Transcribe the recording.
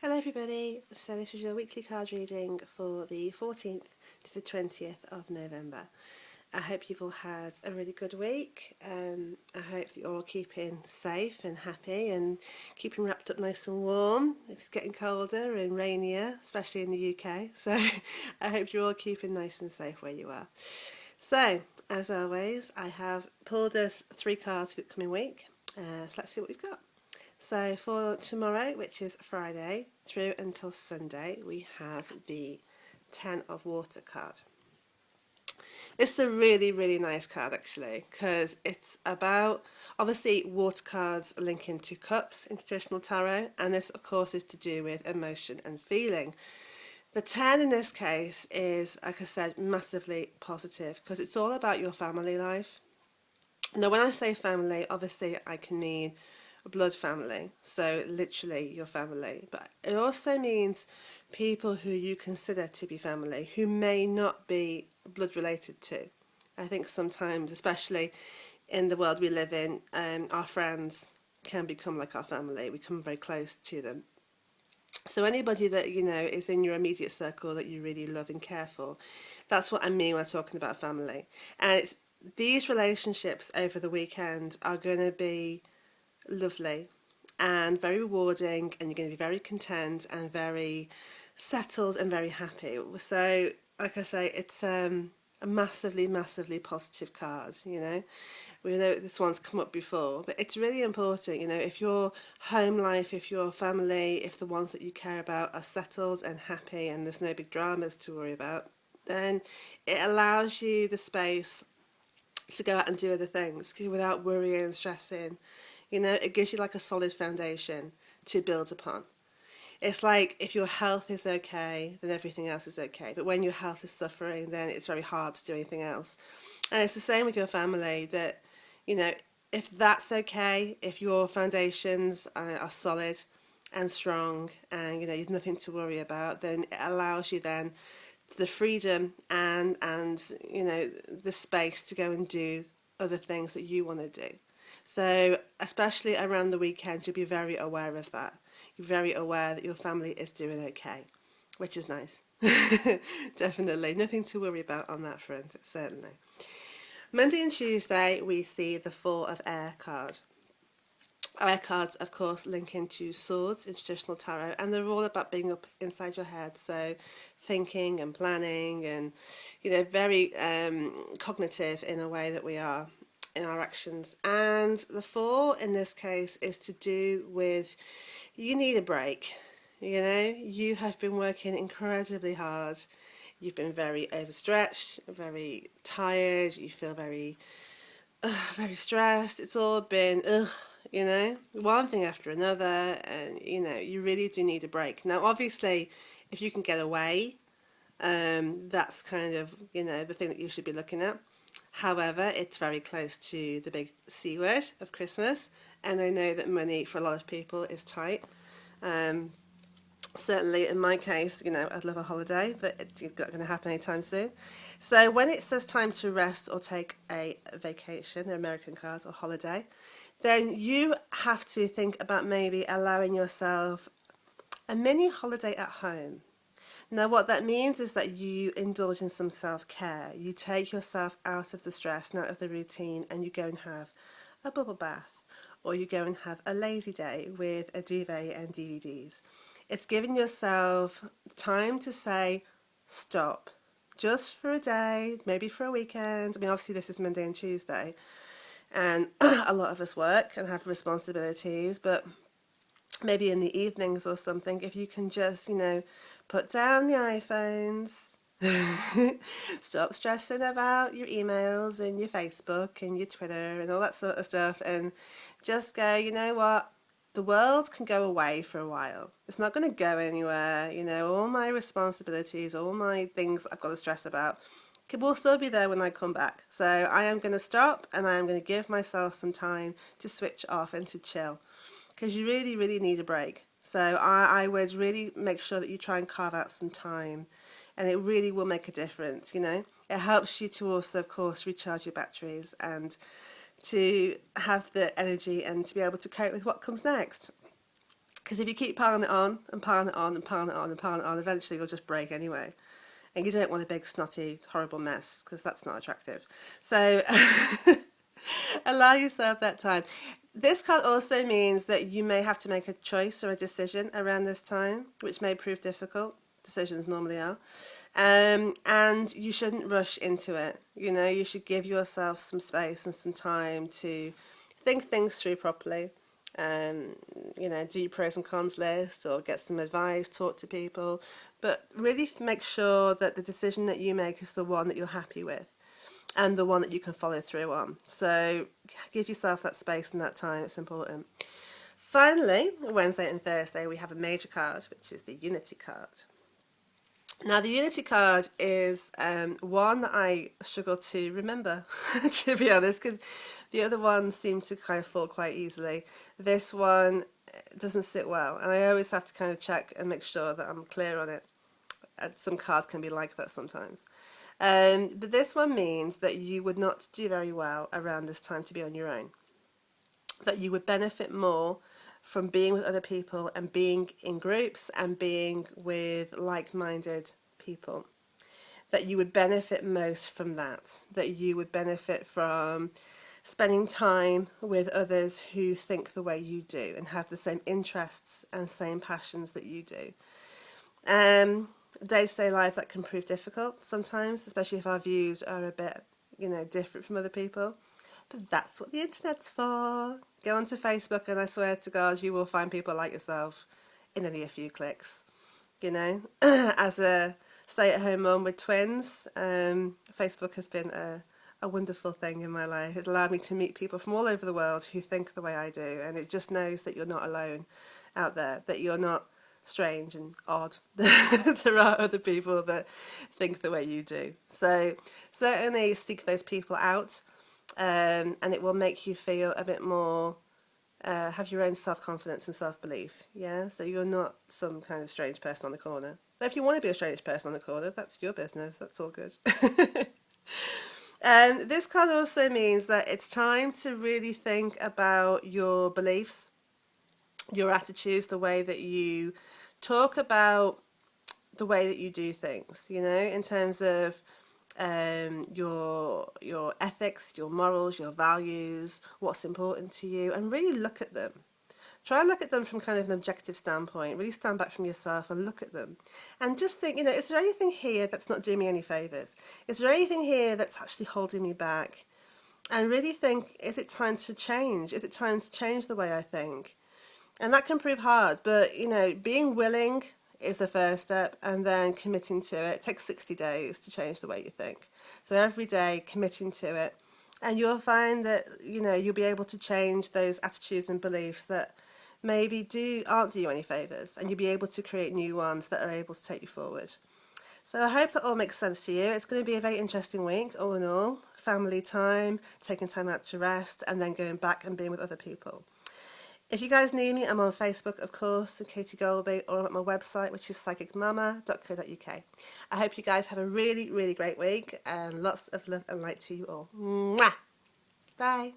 Hello everybody, so this is your weekly card reading for the 14th to the 20th of November. I hope you've all had a really good week. I hope that you're all keeping safe and happy and keeping wrapped up nice and warm. It's getting colder and rainier, especially in the UK, so I hope you're all keeping nice and safe where you are. So, as always, I have pulled us 3 cards for the coming week, so let's see what we've got. So for tomorrow, which is Friday, through until Sunday, we have the Ten of Water card. It's a really, really nice card actually, because it's about, obviously water cards link into cups in traditional tarot, and this of course is to do with emotion and feeling. The 10 in this case is, like I said, massively positive because it's all about your family life. Now, when I say family, obviously I can mean a blood family, so literally your family, but it also means people who you consider to be family who may not be blood related to. I think sometimes, especially in the world we live in, our friends can become like our family. We come very close to them. So anybody that is in your immediate circle that you really love and care for, that's what I mean when I'm talking about family. And it's these relationships over the weekend are going to be lovely and very rewarding, and you're going to be very content and very settled and very happy. So, like I say, it's a massively, massively positive card. We know this one's come up before, but it's really important. If your home life, if your family, if the ones that you care about are settled and happy, and there's no big dramas to worry about, then it allows you the space to go out and do other things without worrying and stressing. It gives you like a solid foundation to build upon. It's like if your health is okay, then everything else is okay. But when your health is suffering, then it's very hard to do anything else. And it's the same with your family that, you know, if that's okay, if your foundations are solid and strong and, you've nothing to worry about, then it allows you then the freedom and the space to go and do other things that you want to do. So especially around the weekend, you'll be very aware of that. You're very aware that your family is doing okay, which is nice. Definitely nothing to worry about on that front, certainly. Monday and Tuesday we see the Four of Air card. Air cards, of course, link into swords in traditional tarot, and they're all about being up inside your head. So, thinking and planning, and very cognitive in a way that we are in our actions. And the four in this case is to do with you need a break. You have been working incredibly hard. You've been very overstretched, very tired. You feel very stressed. It's all been one thing after another, and you really do need a break. Now, obviously, if you can get away, that's kind of the thing that you should be looking at. However, it's very close to the big C word of Christmas, and I know that money for a lot of people is tight. Um, Certainly in my case, I'd love a holiday, but it's not going to happen anytime soon. So when it says time to rest or take a vacation, the American cards, or holiday, then you have to think about maybe allowing yourself a mini holiday at home. Now, what that means is that you indulge in some self-care. You take yourself out of the stress and out of the routine, and you go and have a bubble bath, or you go and have a lazy day with a duvet and DVDs. It's giving yourself time to say, stop, just for a day, maybe for a weekend. I mean, obviously this is Monday and Tuesday, and a lot of us work and have responsibilities, but maybe in the evenings or something, if you can just, put down the iPhones, stop stressing about your emails and your Facebook and your Twitter and all that sort of stuff, and just go, you know what? The world can go away for a while. It's not going to go anywhere. All my responsibilities, all my things I've got to stress about will still be there when I come back. So I am going to stop and I am going to give myself some time to switch off and to chill, because you really, really need a break. So I would really make sure that you try and carve out some time, and it really will make a difference. It helps you to also, of course, recharge your batteries and to have the energy and to be able to cope with what comes next. Because if you keep piling it on and piling it on and piling it on and piling it on, eventually you'll just break anyway. And you don't want a big, snotty, horrible mess, because that's not attractive. So allow yourself that time. This card also means that you may have to make a choice or a decision around this time, which may prove difficult. Decisions normally are. And you shouldn't rush into it. You know, you should give yourself some space and some time to think things through properly. You know, do your pros and cons list or get some advice, talk to people, but really make sure that the decision that you make is the one that you're happy with and the one that you can follow through on. So give yourself that space and that time, it's important. Finally, Wednesday and Thursday, we have a major card, which is the Unity card. Now, the Unity card is one that I struggle to remember, to be honest, because the other ones seem to kind of fall quite easily. This one doesn't sit well, and I always have to kind of check and make sure that I'm clear on it. And some cards can be like that sometimes. But this one means that you would not do very well around this time to be on your own. That you would benefit more from being with other people and being in groups and being with like-minded people. That you would benefit most from that. That you would benefit from spending time with others who think the way you do and have the same interests and same passions that you do. Day-to-day life, that can prove difficult sometimes, especially if our views are a bit, you know, different from other people. But that's what the internet's for. Go onto Facebook and I swear to God you will find people like yourself in only a few clicks. You know, as a stay-at-home mum with twins, Facebook has been a wonderful thing in my life. It's allowed me to meet people from all over the world who think the way I do, and it just knows that you're not alone out there, that you're not strange and odd. There are other people that think the way you do. So certainly seek those people out, and it will make you feel a bit more, have your own self-confidence and self-belief. Yeah, so you're not some kind of strange person on the corner. But if you want to be a strange person on the corner, that's your business. That's all good. This card also means that it's time to really think about your beliefs, your attitudes, the way that you talk about the way that you do things, you know, in terms of your ethics, your morals, your values, what's important to you, and really look at them. Try and look at them from kind of an objective standpoint. Really stand back from yourself and look at them. And just think, you know, is there anything here that's not doing me any favours? Is there anything here that's actually holding me back? And really think, is it time to change? Is it time to change the way I think? And that can prove hard, but, you know, being willing is the first step, and then committing to it. It takes 60 days to change the way you think. So every day, committing to it. And you'll find that, you know, you'll be able to change those attitudes and beliefs that maybe aren't doing you any favours, and you'll be able to create new ones that are able to take you forward. So I hope that all makes sense to you. It's going to be a very interesting week, all in all. Family time, taking time out to rest, and then going back and being with other people. If you guys need me, I'm on Facebook, of course, and Katie Golby, or I'm at my website, which is psychicmama.co.uk. I hope you guys have a really, really great week, and lots of love and light to you all. Mwah! Bye.